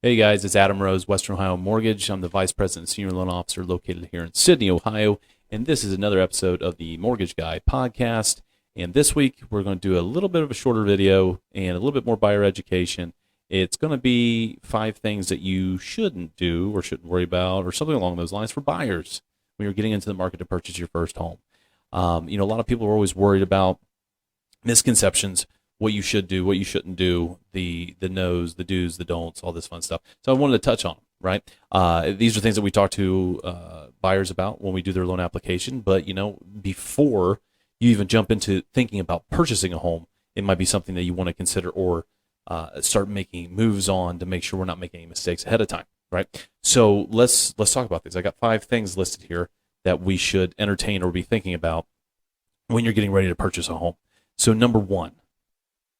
Hey guys, it's Adam Rose, Western Ohio Mortgage. I'm the Vice President and Senior Loan Officer located here in Sydney, Ohio, and this is another episode of the Mortgage Guy podcast. And this week we're going to do a little bit of a shorter video and a little bit more buyer education. It's going to be 5 things that you shouldn't do or shouldn't worry about or something along those lines for buyers when you're getting into the market to purchase your first home. A lot of people are always worried about misconceptions, what you should do, what you shouldn't do, the no's, the do's, the don'ts, all this fun stuff. So I wanted to touch on them, right? These are things that we talk to buyers about when we do their loan application. But, before you even jump into thinking about purchasing a home, it might be something that you want to consider or start making moves on to make sure we're not making any mistakes ahead of time, right? So let's talk about these. I got 5 things listed here that we should entertain or be thinking about when you're getting ready to purchase a home. So number 1,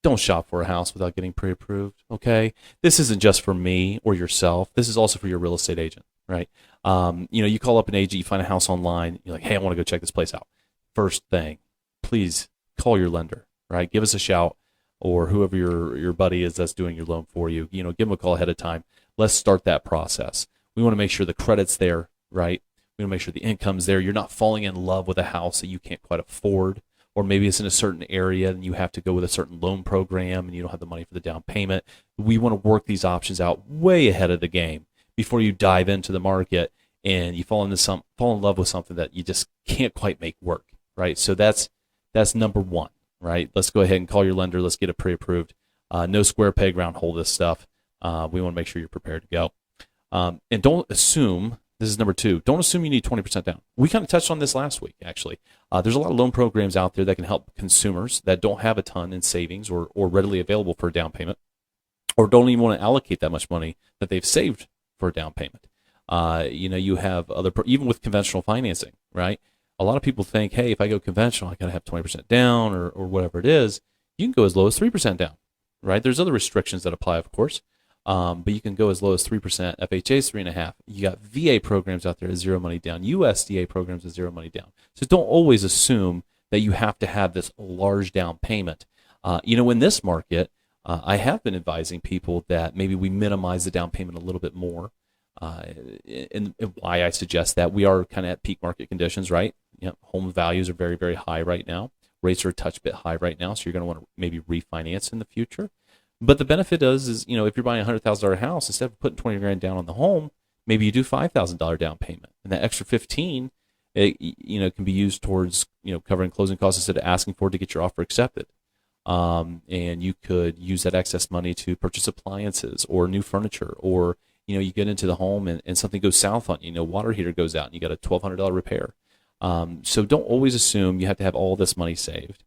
don't shop for a house without getting pre-approved, okay? This isn't just for me or yourself. This is also for your real estate agent, right? You call up an agent, you find a house online, you're like, hey, I want to go check this place out. First thing, please call your lender, right? Give us a shout, or whoever your buddy is that's doing your loan for you. Give them a call ahead of time. Let's start that process. We want to make sure the credit's there, right? We want to make sure the income's there. You're not falling in love with a house that you can't quite afford. Or maybe it's in a certain area and you have to go with a certain loan program and you don't have the money for the down payment. We want to work these options out way ahead of the game before you dive into the market and you fall in love with something that you just can't quite make work, right? So that's number 1, right? Let's go ahead and call your lender. Let's get it pre-approved. No square peg, round hole this stuff. We want to make sure you're prepared to go. And don't assume. This is number 2. Don't assume you need 20% down. We kind of touched on this last week, actually. There's a lot of loan programs out there that can help consumers that don't have a ton in savings or readily available for a down payment, or don't even want to allocate that much money that they've saved for a down payment. You have even with conventional financing, right? A lot of people think, hey, if I go conventional, I got to have 20% down or whatever it is. You can go as low as 3% down, right? There's other restrictions that apply, of course. But you can go as low as 3%. FHA is 3.5%. You got VA programs out there at 0 money down. USDA programs at 0 money down. So don't always assume that you have to have this large down payment. In this market, I have been advising people that maybe we minimize the down payment a little bit more. And why I suggest that, we are kind of at peak market conditions, right? Home values are very, very high right now. Rates are a touch bit high right now, so you're going to want to maybe refinance in the future. But the benefit is if you're buying a $100,000 house, instead of putting $20,000 down on the home, maybe you do $5,000 down payment, and that extra $15,000, can be used towards covering closing costs instead of asking for it to get your offer accepted. And you could use that excess money to purchase appliances or new furniture, or you get into the home and something goes south on you. Water heater goes out and you got a $1,200 repair. So don't always assume you have to have all this money saved.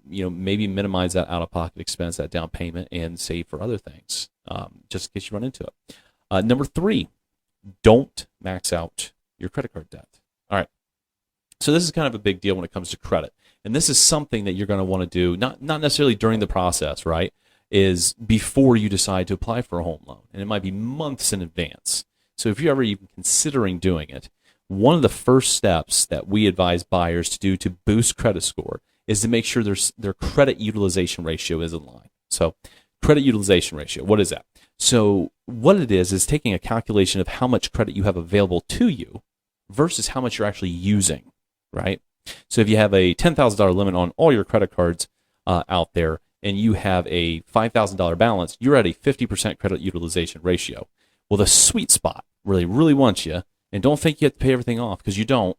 Maybe minimize that out-of-pocket expense, that down payment, and save for other things, just in case you run into it. Number 3, don't max out your credit card debt. All right. So this is kind of a big deal when it comes to credit. And this is something that you're going to want to do, not necessarily during the process, right, is before you decide to apply for a home loan. And it might be months in advance. So if you're ever even considering doing it, one of the first steps that we advise buyers to do to boost credit score is to make sure their credit utilization ratio is in line. So credit utilization ratio, what is that? So what it is taking a calculation of how much credit you have available to you versus how much you're actually using, right? So if you have a $10,000 limit on all your credit cards out there and you have a $5,000 balance, you're at a 50% credit utilization ratio. Well, the sweet spot really, really wants you, and don't think you have to pay everything off, because you don't,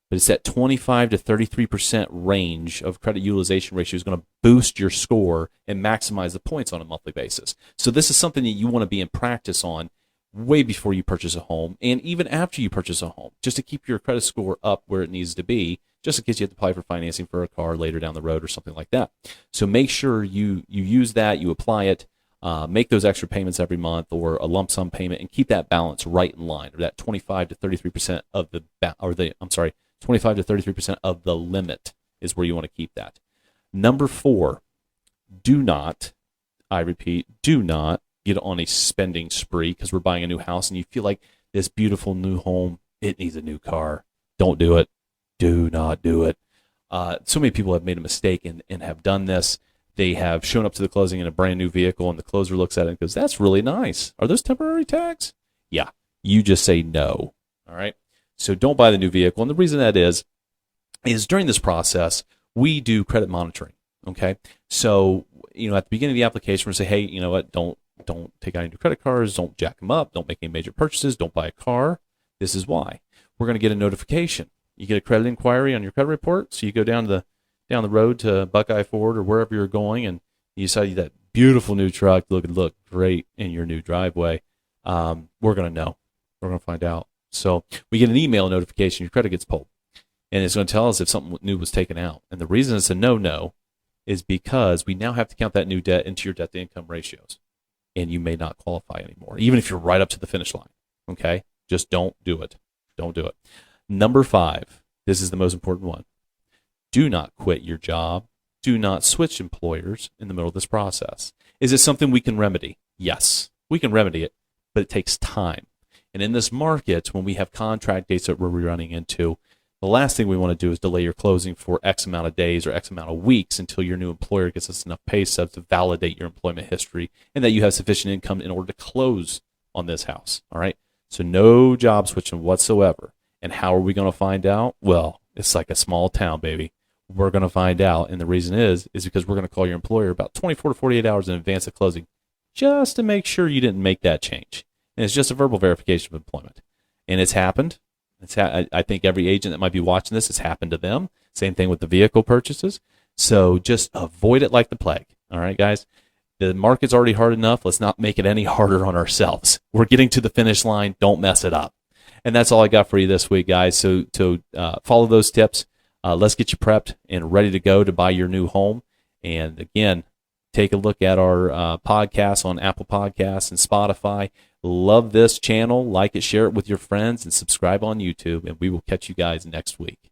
but it's that 25 to 33% range of credit utilization ratio is going to boost your score and maximize the points on a monthly basis. So this is something that you want to be in practice on way before you purchase a home, and even after you purchase a home, just to keep your credit score up where it needs to be, just in case you have to apply for financing for a car later down the road or something like that. So make sure you use that, you apply it, make those extra payments every month or a lump sum payment, and keep that balance right in line, or that 25 to 33% of 25 to 33% of the limit is where you want to keep that. Number 4, do not, I repeat, do not get on a spending spree because we're buying a new house and you feel like this beautiful new home, it needs a new car. Don't do it. Do not do it. So many people have made a mistake and have done this. they have shown up to the closing in a brand new vehicle, and the closer looks at it and goes, "That's really nice. Are those temporary tags?" Yeah. You just say no. All right. So don't buy the new vehicle. And the reason that is during this process, we do credit monitoring. Okay. So, at the beginning of the application, we say, hey, you know what? Don't take out any new credit cards. Don't jack them up. Don't make any major purchases. Don't buy a car. This is why. We're going to get a notification. You get a credit inquiry on your credit report. So you go down the road to Buckeye Ford or wherever you're going, and you saw that beautiful new truck look great in your new driveway. We're going to know. We're going to find out. So we get an email notification. Your credit gets pulled, and it's going to tell us if something new was taken out. And the reason it's a no is because we now have to count that new debt into your debt to income ratios, and you may not qualify anymore, even if you're right up to the finish line. Okay, just don't do it. Don't do it. Number 5. This is the most important one. Do not quit your job. Do not switch employers in the middle of this process. Is it something we can remedy? Yes, we can remedy it, but it takes time. And in this market, when we have contract dates that we're running into, the last thing we want to do is delay your closing for X amount of days or X amount of weeks until your new employer gets us enough pay stubs to validate your employment history and that you have sufficient income in order to close on this house. All right? So no job switching whatsoever. And how are we going to find out? Well, it's like a small town, baby. We're going to find out. And the reason is because we're going to call your employer about 24 to 48 hours in advance of closing just to make sure you didn't make that change. And it's just a verbal verification of employment. And it's happened. I think every agent that might be watching this, it's happened to them. Same thing with the vehicle purchases. So just avoid it like the plague. All right, guys? The market's already hard enough. Let's not make it any harder on ourselves. We're getting to the finish line. Don't mess it up. And that's all I got for you this week, guys. So follow those tips. Let's get you prepped and ready to go to buy your new home. And again, take a look at our podcasts on Apple Podcasts and Spotify. Love this channel. Like it, share it with your friends, and subscribe on YouTube. And we will catch you guys next week.